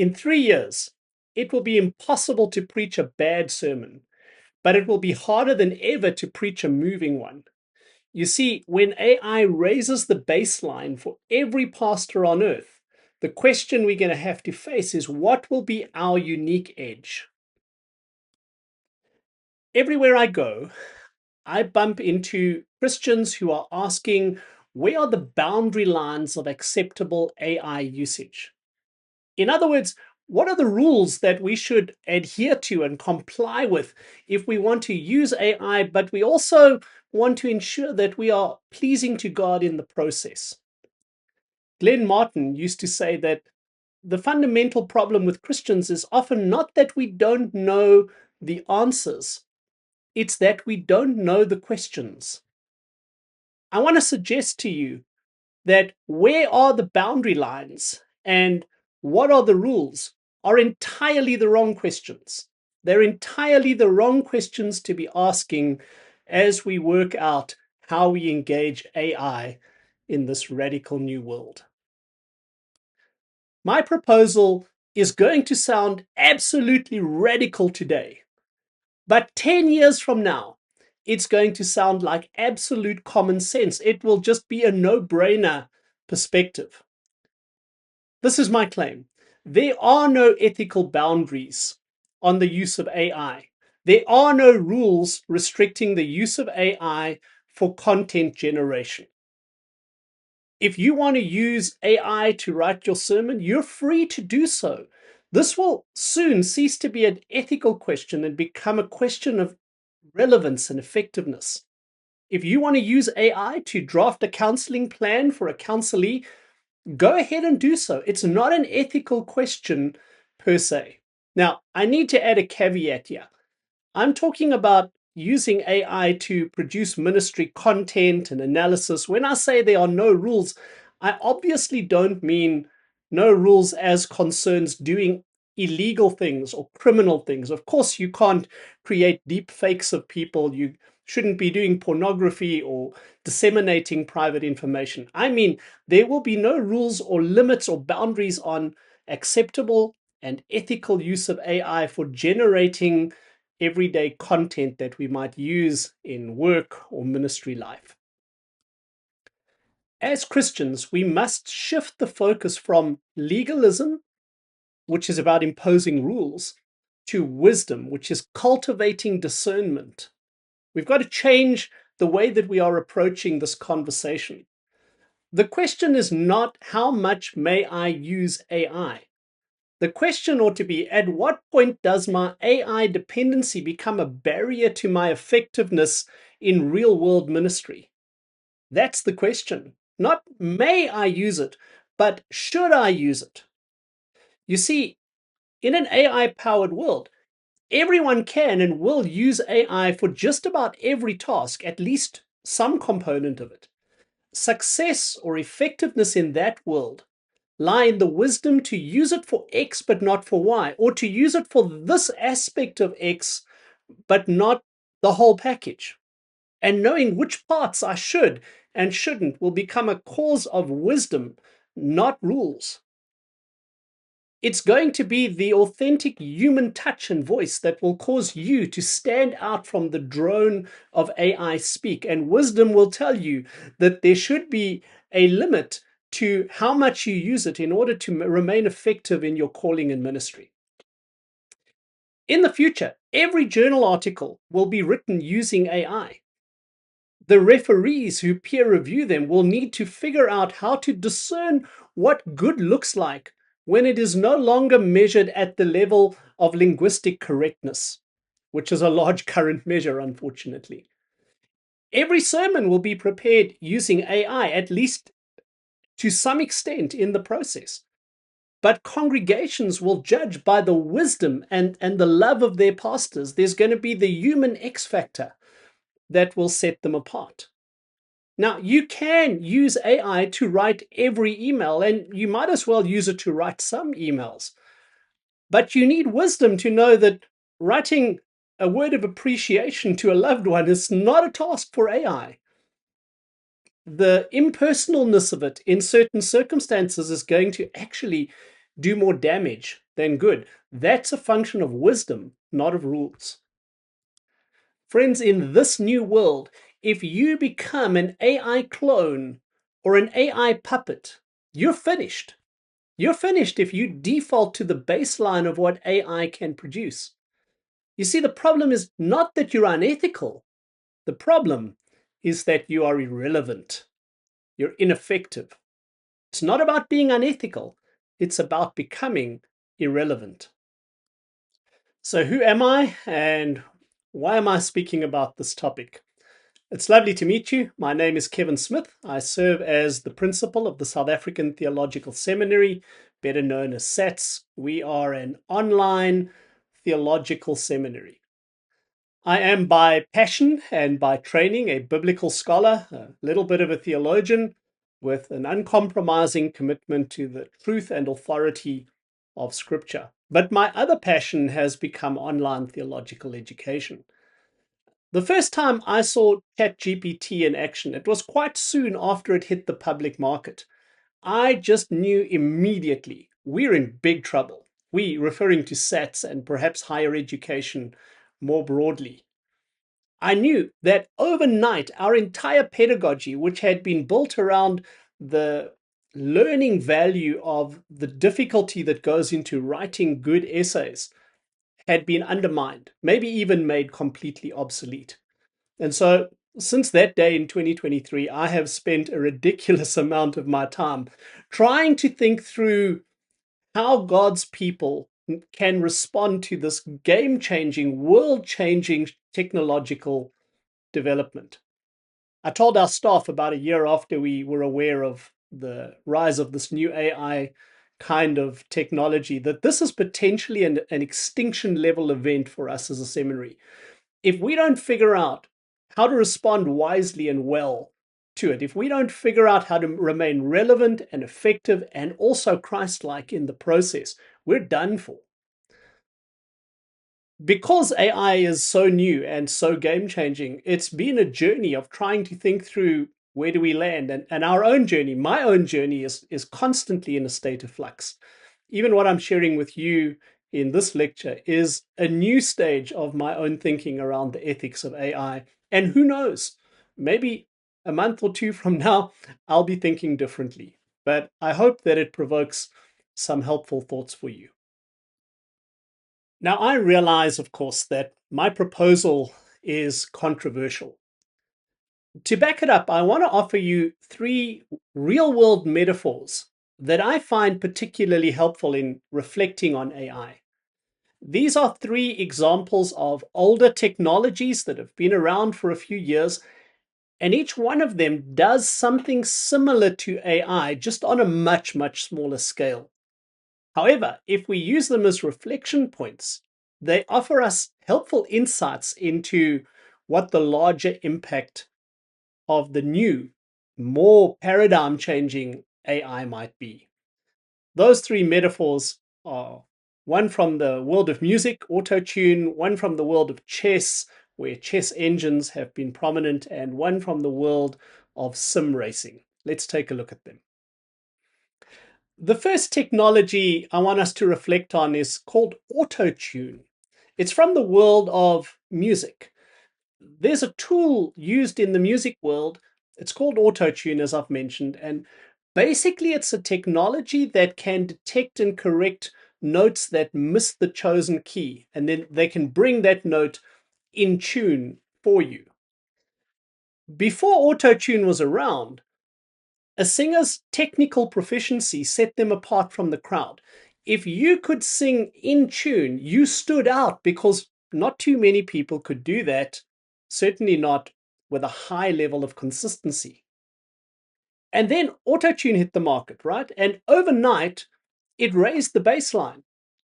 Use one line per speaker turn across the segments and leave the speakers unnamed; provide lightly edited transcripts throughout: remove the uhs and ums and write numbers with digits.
In 3 years, it will be impossible to preach a bad sermon, but it will be harder than ever to preach a moving one. You see, when AI raises the baseline for every pastor on earth, the question we're going to have to face is what will be our unique edge? Everywhere I go, I bump into Christians who are asking, where are the boundary lines of acceptable AI usage? In other words, what are the rules that we should adhere to and comply with if we want to use AI, but we also want to ensure that we are pleasing to God in the process? Glenn Martin used to say that the fundamental problem with Christians is often not that we don't know the answers, it's that we don't know the questions. I want to suggest to you that where are the boundary lines and what are the rules are entirely the wrong questions. They're entirely the wrong questions to be asking as we work out how we engage AI in this radical new world. My proposal is going to sound absolutely radical today, but 10 years from now, it's going to sound like absolute common sense. It will just be a no-brainer perspective. This is my claim. There are no ethical boundaries on the use of AI. There are no rules restricting the use of AI for content generation. If you want to use AI to write your sermon, you're free to do so. This will soon cease to be an ethical question and become a question of relevance and effectiveness. If you want to use AI to draft a counseling plan for a counselee, go ahead and do so. It's not an ethical question per se. Now, I need to add a caveat here. I'm talking about using AI to produce ministry content and analysis. When I say there are no rules, I obviously don't mean no rules as concerns doing illegal things or criminal things. Of course, you can't create deep fakes of people. You shouldn't be doing pornography or disseminating private information. I mean, there will be no rules or limits or boundaries on acceptable and ethical use of AI for generating everyday content that we might use in work or ministry life. As Christians, we must shift the focus from legalism, which is about imposing rules, to wisdom, which is cultivating discernment. We've got to change the way that we are approaching this conversation. The question is not how much may I use AI? The question ought to be, at what point does my AI dependency become a barrier to my effectiveness in real world ministry? That's the question. Not may I use it, but should I use it? You see, in an AI powered world, everyone can and will use AI for just about every task, at least some component of it. Success or effectiveness in that world lie in the wisdom to use it for X but not for Y, or to use it for this aspect of X but not the whole package. And knowing which parts I should and shouldn't will become a cause of wisdom, not rules. It's going to be the authentic human touch and voice that will cause you to stand out from the drone of AI speak. And wisdom will tell you that there should be a limit to how much you use it in order to remain effective in your calling and ministry. In the future, every journal article will be written using AI. The referees who peer review them will need to figure out how to discern what good looks like when it is no longer measured at the level of linguistic correctness, which is a large current measure, unfortunately. Every sermon will be prepared using AI, at least to some extent in the process. But congregations will judge by the wisdom and the love of their pastors. There's going to be the human X factor that will set them apart. Now, you can use AI to write every email, and you might as well use it to write some emails. But you need wisdom to know that writing a word of appreciation to a loved one is not a task for AI. The impersonalness of it in certain circumstances is going to actually do more damage than good. That's a function of wisdom, not of rules. Friends, in this new world, if you become an AI clone or an AI puppet, you're finished. You're finished if you default to the baseline of what AI can produce. You see, the problem is not that you're unethical. The problem is that you are irrelevant. You're ineffective. It's not about being unethical. It's about becoming irrelevant. So who am I and why am I speaking about this topic? It's lovely to meet you. My name is Kevin Smith. I serve as the principal of the South African Theological Seminary, better known as SATS. We are an online theological seminary. I am by passion and by training a biblical scholar, a little bit of a theologian, with an uncompromising commitment to the truth and authority of Scripture. But my other passion has become online theological education. The first time I saw ChatGPT in action, it was quite soon after it hit the public market. I just knew immediately we're in big trouble. We, referring to SATs and perhaps higher education more broadly. I knew that overnight our entire pedagogy, which had been built around the learning value of the difficulty that goes into writing good essays, had been undermined, maybe even made completely obsolete. And so, since that day in 2023, I have spent a ridiculous amount of my time trying to think through how God's people can respond to this game-changing, world-changing technological development. I told our staff about a year after we were aware of the rise of this new AI kind of technology that this is potentially an extinction level event for us as a seminary. If we don't figure out how to respond wisely and well to it, if we don't figure out how to remain relevant and effective and also Christ-like in the process, we're done for. Because AI is so new and so game-changing, it's been a journey of trying to think through where do we land, and our own journey, my own journey is constantly in a state of flux. Even what I'm sharing with you in this lecture is a new stage of my own thinking around the ethics of AI. And who knows, maybe a month or two from now, I'll be thinking differently. But I hope that it provokes some helpful thoughts for you. Now, I realize, of course, that my proposal is controversial. To back it up, I want to offer you 3 real-world metaphors that I find particularly helpful in reflecting on AI. These are 3 examples of older technologies that have been around for a few years, and each one of them does something similar to AI, just on a much, much smaller scale. However, if we use them as reflection points, they offer us helpful insights into what the larger impact of the new, more paradigm-changing AI might be. Those 3 metaphors are one from the world of music, auto-tune, one from the world of chess, where chess engines have been prominent, and one from the world of sim racing. Let's take a look at them. The first technology I want us to reflect on is called auto-tune. It's from the world of music. There's a tool used in the music world. It's called auto-tune, as I've mentioned, and basically it's a technology that can detect and correct notes that miss the chosen key, and then they can bring that note in tune for you. Before auto-tune was around, a singer's technical proficiency set them apart from the crowd. If you could sing in tune, you stood out because not too many people could do that, certainly not with a high level of consistency. And then auto-tune hit the market, right? And overnight, it raised the baseline.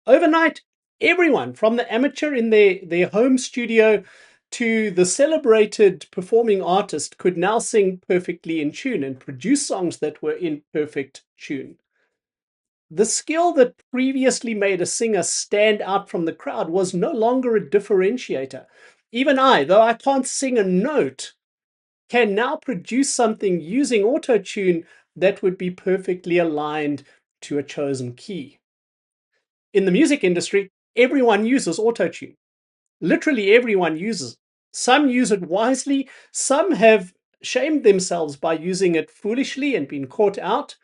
Overnight, everyone from the amateur in their home studio to the celebrated performing artist could now sing perfectly in tune and produce songs that were in perfect tune. The skill that previously made a singer stand out from the crowd was no longer a differentiator. Even I, though I can't sing a note, can now produce something using auto-tune that would be perfectly aligned to a chosen key. In the music industry, everyone uses autotune. Literally everyone uses it. Some use it wisely, some have shamed themselves by using it foolishly and been caught out.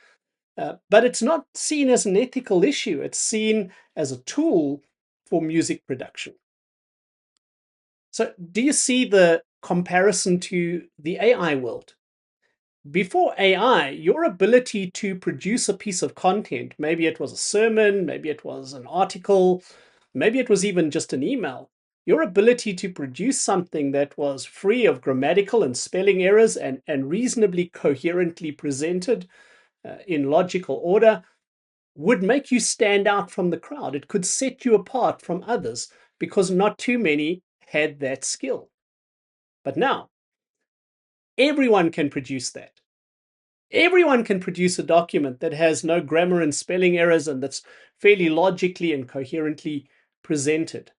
But it's not seen as an ethical issue. It's seen as a tool for music production. So, do you see the comparison to the AI world? Before AI, your ability to produce a piece of content, maybe it was a sermon, maybe it was an article, maybe it was even just an email, your ability to produce something that was free of grammatical and spelling errors and reasonably coherently presented in logical order would make you stand out from the crowd. It could set you apart from others because not too many had that skill. But now, everyone can produce that. Everyone can produce a document that has no grammar and spelling errors and that's fairly logically and coherently presented.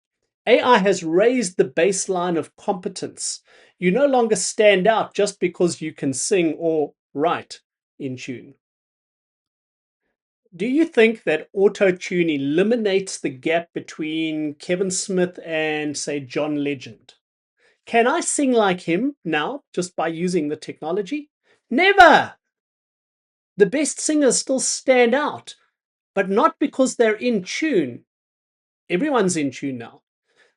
AI has raised the baseline of competence. You no longer stand out just because you can sing or write in tune. Do you think that auto-tune eliminates the gap between Kevin Smith and, say, John Legend? Can I sing like him now just by using the technology? Never! The best singers still stand out, but not because they're in tune. Everyone's in tune now.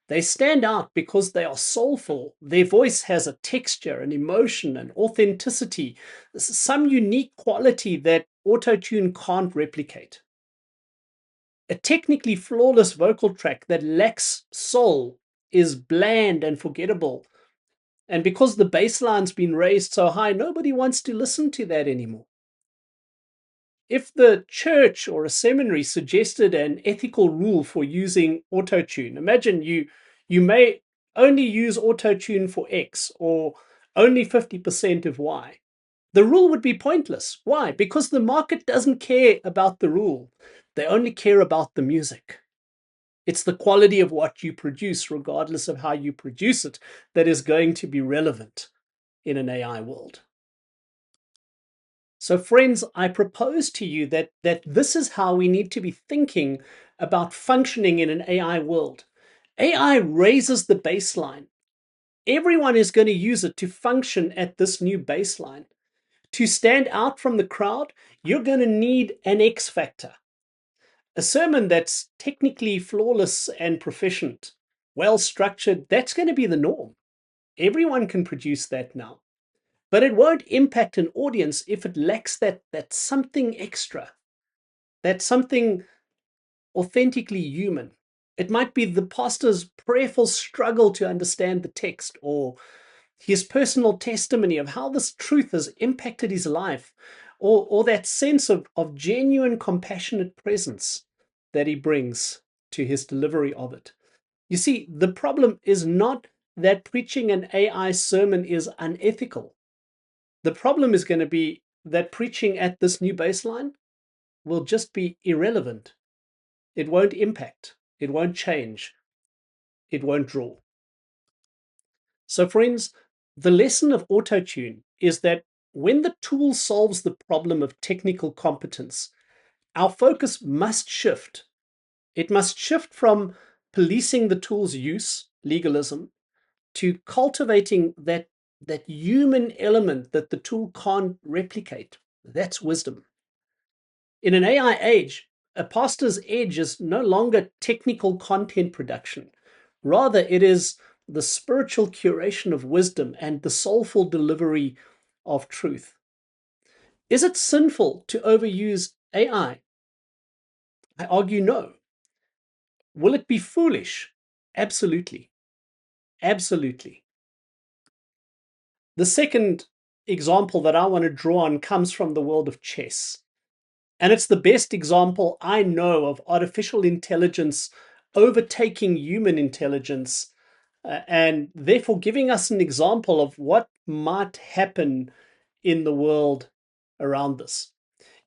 They stand out because they are soulful. Their voice has a texture, an emotion, an authenticity, some unique quality that auto-tune can't replicate. A technically flawless vocal track that lacks soul is bland and forgettable. And because the bassline's been raised so high, nobody wants to listen to that anymore. If the church or a seminary suggested an ethical rule for using autotune, imagine you may only use autotune for X or only 50% of Y. The rule would be pointless. Why? Because the market doesn't care about the rule. They only care about the music. It's the quality of what you produce, regardless of how you produce it, that is going to be relevant in an AI world. So, friends, I propose to you that this is how we need to be thinking about functioning in an AI world. AI raises the baseline. Everyone is going to use it to function at this new baseline. To stand out from the crowd, you're going to need an X factor. A sermon that's technically flawless and proficient, well structured, that's going to be the norm. Everyone can produce that now. But it won't impact an audience if it lacks that something extra, that something authentically human. It might be the pastor's prayerful struggle to understand the text, or his personal testimony of how this truth has impacted his life, or that sense of genuine compassionate presence that he brings to his delivery of it. You see, the problem is not that preaching an AI sermon is unethical. The problem is going to be that preaching at this new baseline will just be irrelevant. It won't impact. It won't change. It won't draw. So, friends, the lesson of autotune is that when the tool solves the problem of technical competence, our focus must shift. It must shift from policing the tool's use, legalism, to cultivating that human element that the tool can't replicate. That's wisdom. In an AI age, a pastor's edge is no longer technical content production. Rather, it is the spiritual curation of wisdom and the soulful delivery of truth. Is it sinful to overuse AI? I argue no. Will it be foolish? Absolutely. Absolutely. The second example that I want to draw on comes from the world of chess. And it's the best example I know of artificial intelligence overtaking human intelligence and therefore giving us an example of what might happen in the world around us.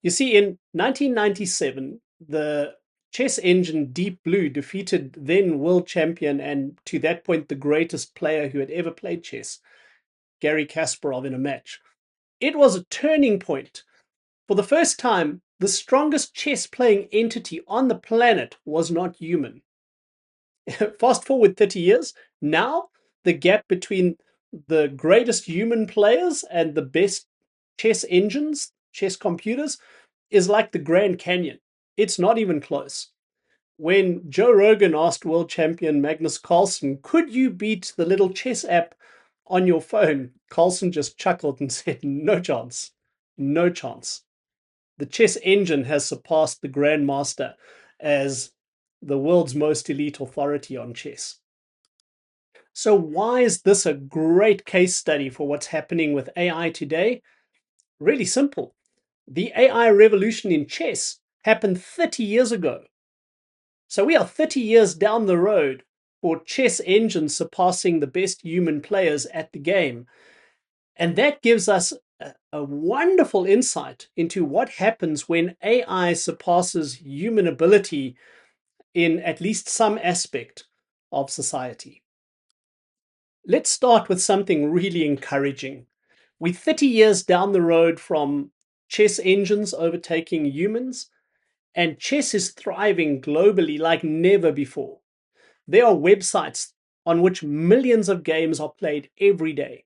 You see, in 1997, the chess engine Deep Blue defeated then world champion and to that point the greatest player who had ever played chess, Garry Kasparov, in a match. It was a turning point. For the first time, the strongest chess playing entity on the planet was not human. Fast forward 30 years, now the gap between the greatest human players and the best chess engines, chess computers, is like the Grand Canyon. It's not even close. When Joe Rogan asked world champion Magnus Carlsen, could you beat the little chess app on your phone? Carlsen just chuckled and said, no chance. No chance. The chess engine has surpassed the Grandmaster as the world's most elite authority on chess. So, why is this a great case study for what's happening with AI today? Really simple. The AI revolution in chess happened 30 years ago. So, we are 30 years down the road for chess engines surpassing the best human players at the game. And that gives us a wonderful insight into what happens when AI surpasses human ability in at least some aspect of society. Let's start with something really encouraging. We're 30 years down the road from chess engines overtaking humans, and chess is thriving globally like never before. There are websites on which millions of games are played every day.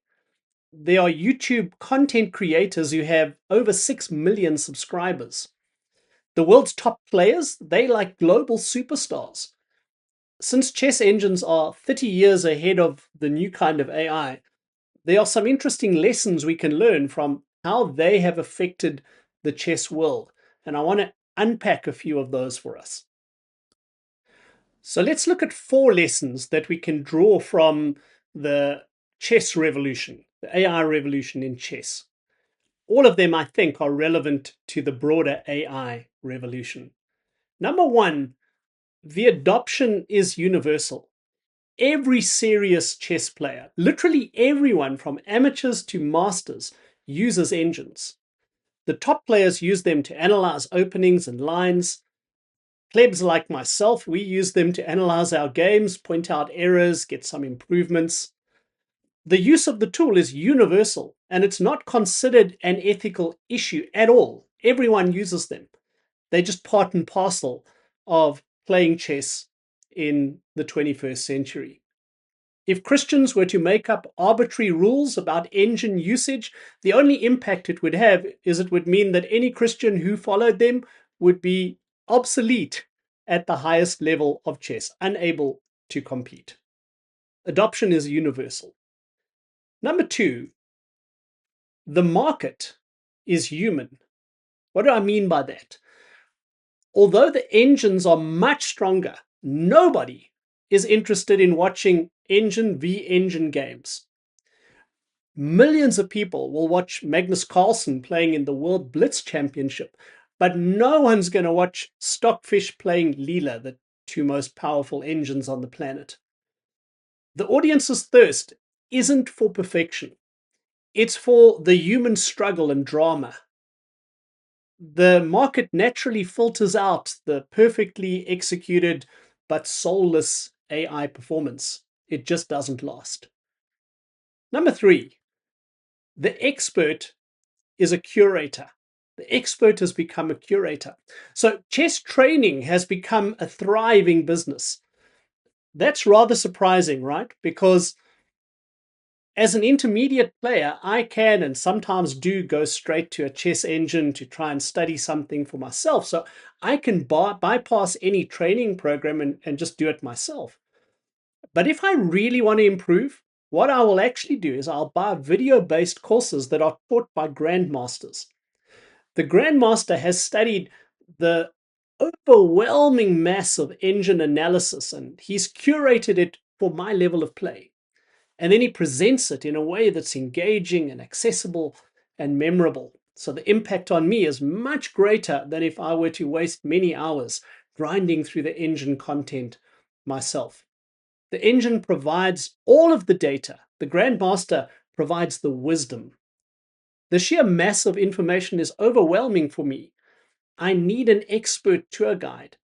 There are YouTube content creators who have over 6 million subscribers. The world's top players, they like global superstars. Since chess engines are 30 years ahead of the new kind of AI, there are some interesting lessons we can learn from how they have affected the chess world. And I want to unpack a few of those for us. So let's look at 4 lessons that we can draw from the chess revolution, the AI revolution in chess. All of them, I think, are relevant to the broader AI revolution. Number 1, the adoption is universal. Every serious chess player, literally everyone from amateurs to masters, uses engines. The top players use them to analyze openings and lines. Plebs like myself, we use them to analyze our games, point out errors, get some improvements. The use of the tool is universal, and it's not considered an ethical issue at all. Everyone uses them. They're just part and parcel of playing chess in the 21st century. If Christians were to make up arbitrary rules about engine usage, the only impact it would have is it would mean that any Christian who followed them would be obsolete at the highest level of chess, unable to compete. Adoption is universal. Number 2, the market is human. What do I mean by that? Although the engines are much stronger, nobody is interested in watching engine v engine games. Millions of people will watch Magnus Carlsen playing in the World Blitz Championship, but no one's going to watch Stockfish playing Leela, the 2 most powerful engines on the planet. The audience's thirst isn't for perfection. It's for the human struggle and drama. The market naturally filters out the perfectly executed but soulless AI performance. It just doesn't last. Number 3, the expert is a curator. The expert has become a curator. So chess training has become a thriving business. That's rather surprising, right? Because as an intermediate player, I can and sometimes do go straight to a chess engine to try and study something for myself. So I can bypass any training program and just do it myself. But if I really want to improve, what I will actually do is I'll buy video-based courses that are taught by grandmasters. The grandmaster has studied the overwhelming mass of engine analysis and he's curated it for my level of play. And then he presents it in a way that's engaging and accessible and memorable. So the impact on me is much greater than if I were to waste many hours grinding through the engine content myself. The engine provides all of the data. The grandmaster provides the wisdom. The sheer mass of information is overwhelming for me. I need an expert tour guide.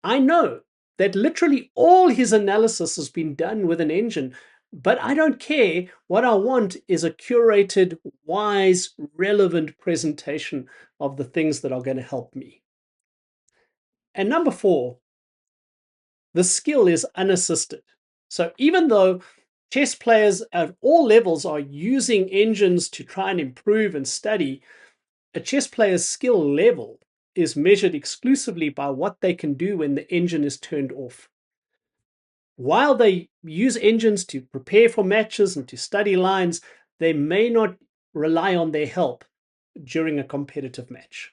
I know that literally all his analysis has been done with an engine, But I don't care. What I want is a curated, wise, relevant presentation of the things that are going to help me. And number 4, the skill is unassisted. So even though chess players at all levels are using engines to try and improve and study, a chess player's skill level is measured exclusively by what they can do when the engine is turned off. While they use engines to prepare for matches and to study lines, they may not rely on their help during a competitive match.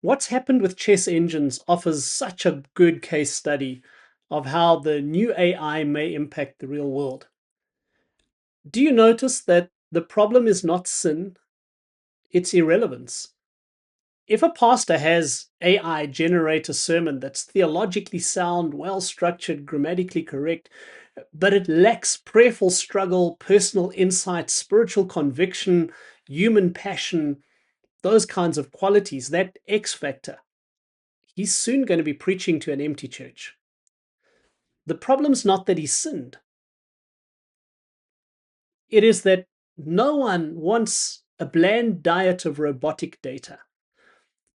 What's happened with chess engines offers such a good case study of how the new AI may impact the real world. Do you notice that the problem is not sin, it's irrelevance? If a pastor has AI generate a sermon that's theologically sound, well structured, grammatically correct, but it lacks prayerful struggle, personal insight, spiritual conviction, human passion, those kinds of qualities, that X factor, he's soon going to be preaching to an empty church. The problem's not that he sinned, it is that no one wants a bland diet of robotic data.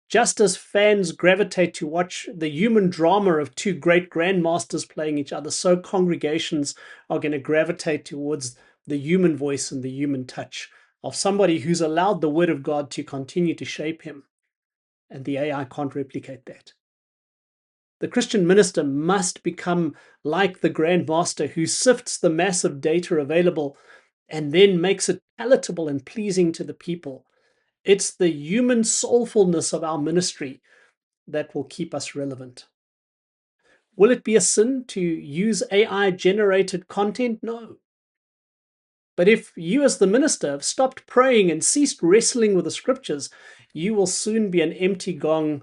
Just as fans gravitate to watch the human drama of two great grandmasters playing each other, so congregations are going to gravitate towards the human voice and the human touch of somebody who's allowed the Word of God to continue to shape him. And the AI can't replicate that. The Christian minister must become like the grandmaster who sifts the massive data available and then makes it palatable and pleasing to the people. It's the human soulfulness of our ministry that will keep us relevant. Will it be a sin to use AI generated content? No. But if you, as the minister, have stopped praying and ceased wrestling with the scriptures, you will soon be an empty gong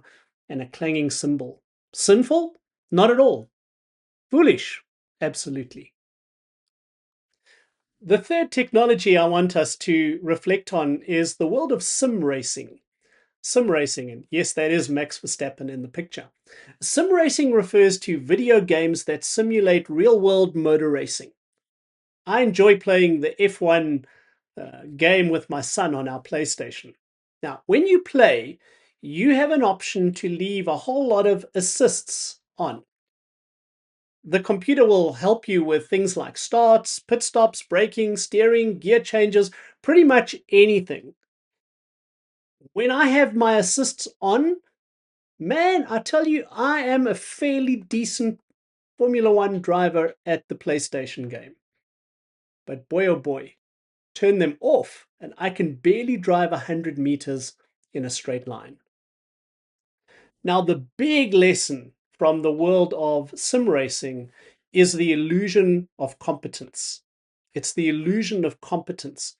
and a clanging cymbal. Sinful? Not at all. Foolish? Absolutely. The third technology I want us to reflect on is the world of sim racing. Sim racing, and yes, that is Max Verstappen in the picture. Sim racing refers to video games that simulate real-world motor racing. I enjoy playing the F1 game with my son on our PlayStation. Now, when you play, you have an option to leave a whole lot of assists on. The computer will help you with things like starts, pit stops, braking, steering, gear changes, pretty much anything. When I have my assists on, man, I tell you, I am a fairly decent Formula One driver at the PlayStation game. But boy, oh boy, turn them off and I can barely drive 100 meters in a straight line. Now, the big lesson from the world of sim racing is the illusion of competence. It's the illusion of competence.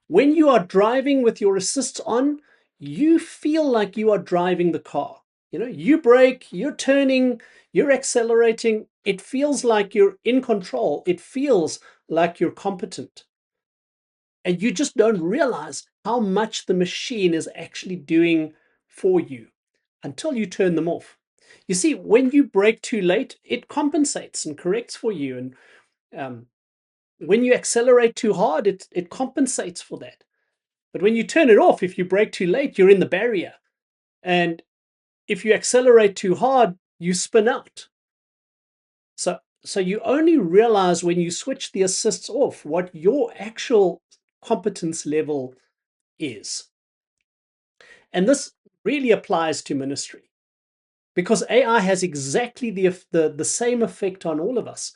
When you are driving with your assists on, you feel like you are driving the car. You know, you brake, you're turning, you're accelerating. It feels like you're in control. It feels like you're competent. And you just don't realize how much the machine is actually doing for you until you turn them off. You see, when you brake too late, it compensates and corrects for you. And when you accelerate too hard, it compensates for that. But when you turn it off, if you brake too late, you're in the barrier. And if you accelerate too hard, you spin out. So you only realize when you switch the assists off what your actual competence level is. And this really applies to ministry because AI has exactly the same effect on all of us.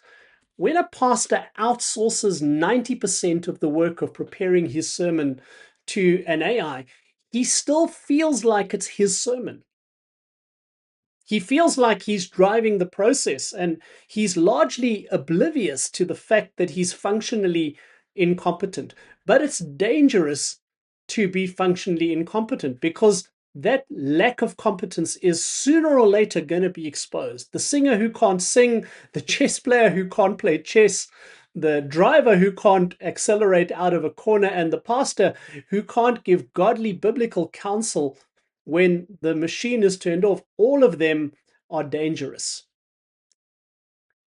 When a pastor outsources 90% of the work of preparing his sermon to an AI, he still feels like it's his sermon. He feels like he's driving the process, and he's largely oblivious to the fact that he's functionally incompetent. But it's dangerous to be functionally incompetent because that lack of competence is sooner or later going to be exposed. The singer who can't sing, the chess player who can't play chess, the driver who can't accelerate out of a corner, and the pastor who can't give godly biblical counsel when the machine is turned off, all of them are dangerous.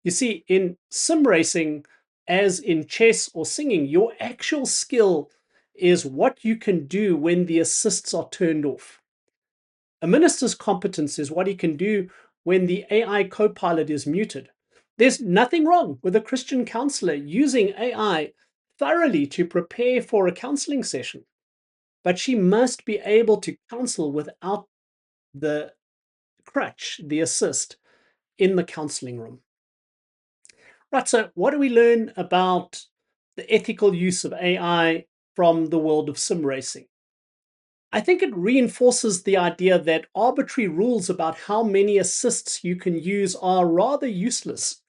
You see, in sim racing, as in chess or singing, your actual skill is what you can do when the assists are turned off. A minister's competence is what he can do when the AI co-pilot is muted. There's nothing wrong with a Christian counselor using AI thoroughly to prepare for a counseling session, but she must be able to counsel without the crutch, the assist, in the counseling room. Right, so what do we learn about the ethical use of AI from the world of sim racing? I think it reinforces the idea that arbitrary rules about how many assists you can use are rather useless.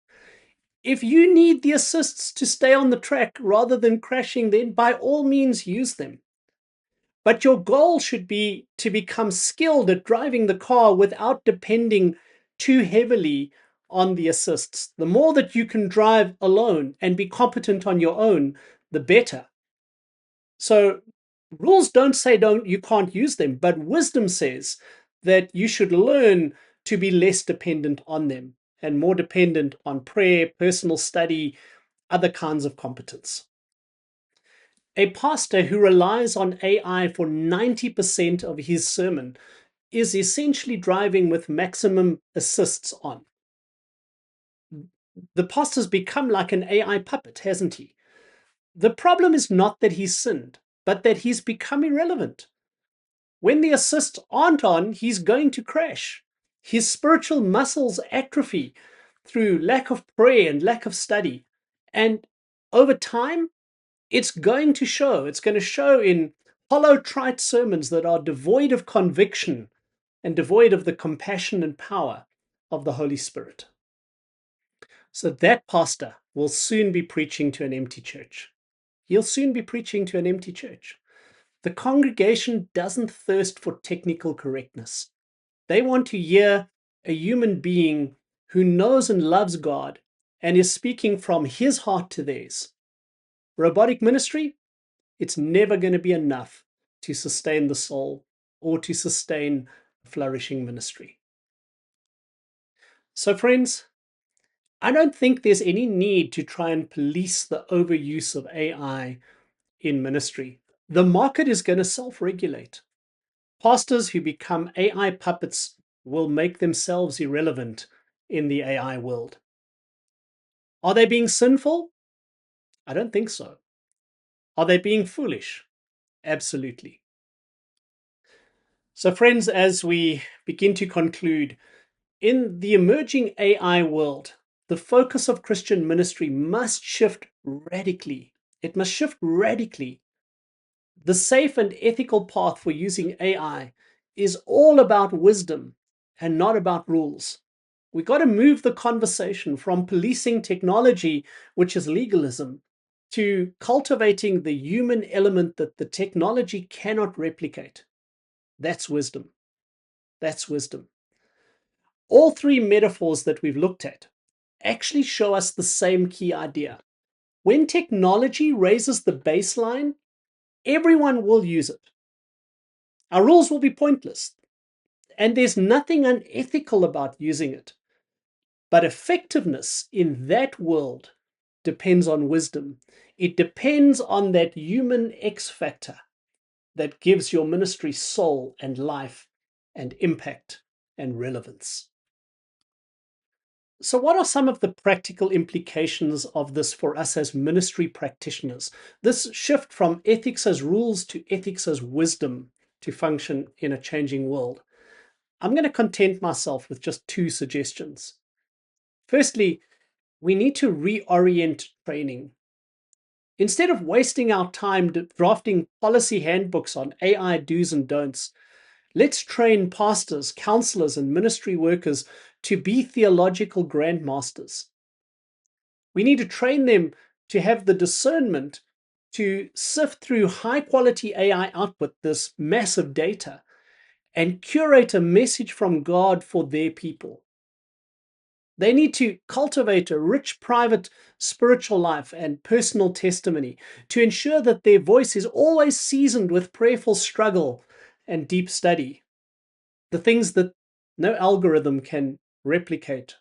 If you need the assists to stay on the track rather than crashing, then by all means use them. But your goal should be to become skilled at driving the car without depending too heavily on the assists. The more that you can drive alone and be competent on your own, the better. So rules don't say you can't use them, but wisdom says that you should learn to be less dependent on them and more dependent on prayer, personal study, other kinds of competence. A pastor who relies on AI for 90% of his sermon is essentially driving with maximum assists on. The pastor's become like an AI puppet, hasn't he? The problem is not that he's sinned, but that he's become irrelevant. When the assists aren't on, he's going to crash. His spiritual muscles atrophy through lack of prayer and lack of study. And over time, it's going to show. It's going to show in hollow, trite sermons that are devoid of conviction and devoid of the compassion and power of the Holy Spirit. So that pastor will soon be preaching to an empty church. He'll soon be preaching to an empty church. The congregation doesn't thirst for technical correctness. They want to hear a human being who knows and loves God and is speaking from his heart to theirs. Robotic ministry, it's never going to be enough to sustain the soul or to sustain flourishing ministry. So, friends, I don't think there's any need to try and police the overuse of AI in ministry. The market is going to self regulate. Pastors who become AI puppets will make themselves irrelevant in the AI world. Are they being sinful? I don't think so. Are they being foolish? Absolutely. So, friends, as we begin to conclude, in the emerging AI world, the focus of Christian ministry must shift radically. It must shift radically. The safe and ethical path for using AI is all about wisdom and not about rules. We got to move the conversation from policing technology, which is legalism, to cultivating the human element that the technology cannot replicate. That's wisdom. That's wisdom. All three metaphors that we've looked at actually show us the same key idea. When technology raises the baseline, everyone will use it. Our rules will be pointless, and there's nothing unethical about using it. But effectiveness in that world depends on wisdom. It depends on that human X factor that gives your ministry soul and life and impact and relevance. So, what are some of the practical implications of this for us as ministry practitioners? This shift from ethics as rules to ethics as wisdom to function in a changing world. I'm going to content myself with just two suggestions. Firstly, we need to reorient training. Instead of wasting our time drafting policy handbooks on AI do's and don'ts, let's train pastors, counselors, and ministry workers to be theological grandmasters. We need to train them to have the discernment to sift through high quality AI output, this massive data, and curate a message from God for their people. They need to cultivate a rich private spiritual life and personal testimony to ensure that their voice is always seasoned with prayerful struggle and deep study, the things that no algorithm can replicate.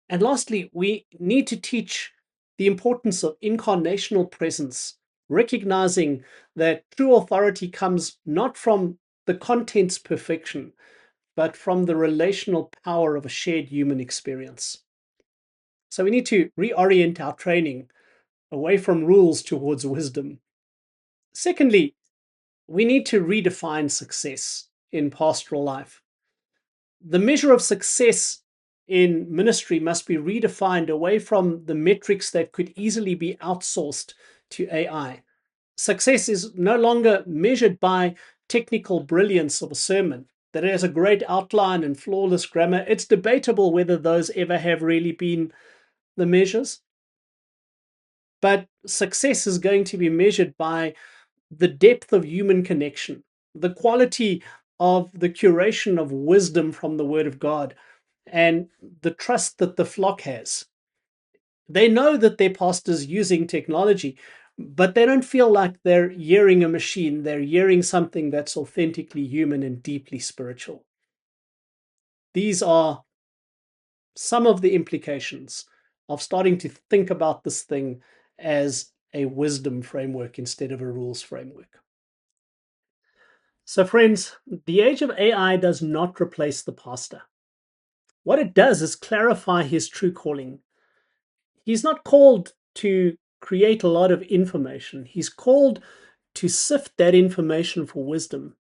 And lastly, we need to teach the importance of incarnational presence, recognizing that true authority comes not from the content's perfection, but from the relational power of a shared human experience. So we need to reorient our training away from rules towards wisdom. Secondly, we need to redefine success in pastoral life. The measure of success in ministry must be redefined away from the metrics that could easily be outsourced to AI. Success is no longer measured by technical brilliance of a sermon, that it has a great outline and flawless grammar. It's debatable whether those ever have really been the measures. But success is going to be measured by the depth of human connection, the quality of the curation of wisdom from the Word of God, and the trust that the flock has. They know that their pastor's using technology, but they don't feel like they're hearing a machine. They're hearing something that's authentically human and deeply spiritual. These are some of the implications of starting to think about this thing as a wisdom framework instead of a rules framework. So, friends, the age of AI does not replace the pastor. What it does is clarify his true calling. He's not called to create a lot of information, he's called to sift that information for wisdom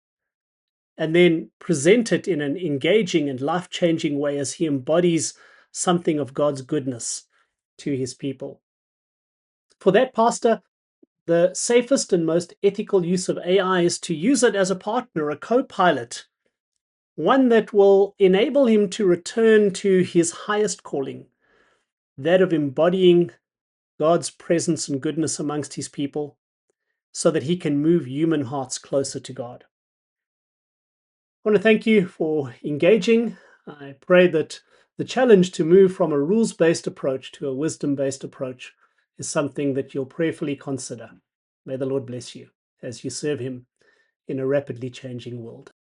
and then present it in an engaging and life changing way as he embodies something of God's goodness to his people. For that pastor, the safest and most ethical use of AI is to use it as a partner, a co pilot, one that will enable him to return to his highest calling, that of embodying God's presence and goodness amongst his people, so that he can move human hearts closer to God. I want to thank you for engaging. I pray that the challenge to move from a rules based approach to a wisdom based approach is something that you'll prayerfully consider. May the Lord bless you as you serve him in a rapidly changing world.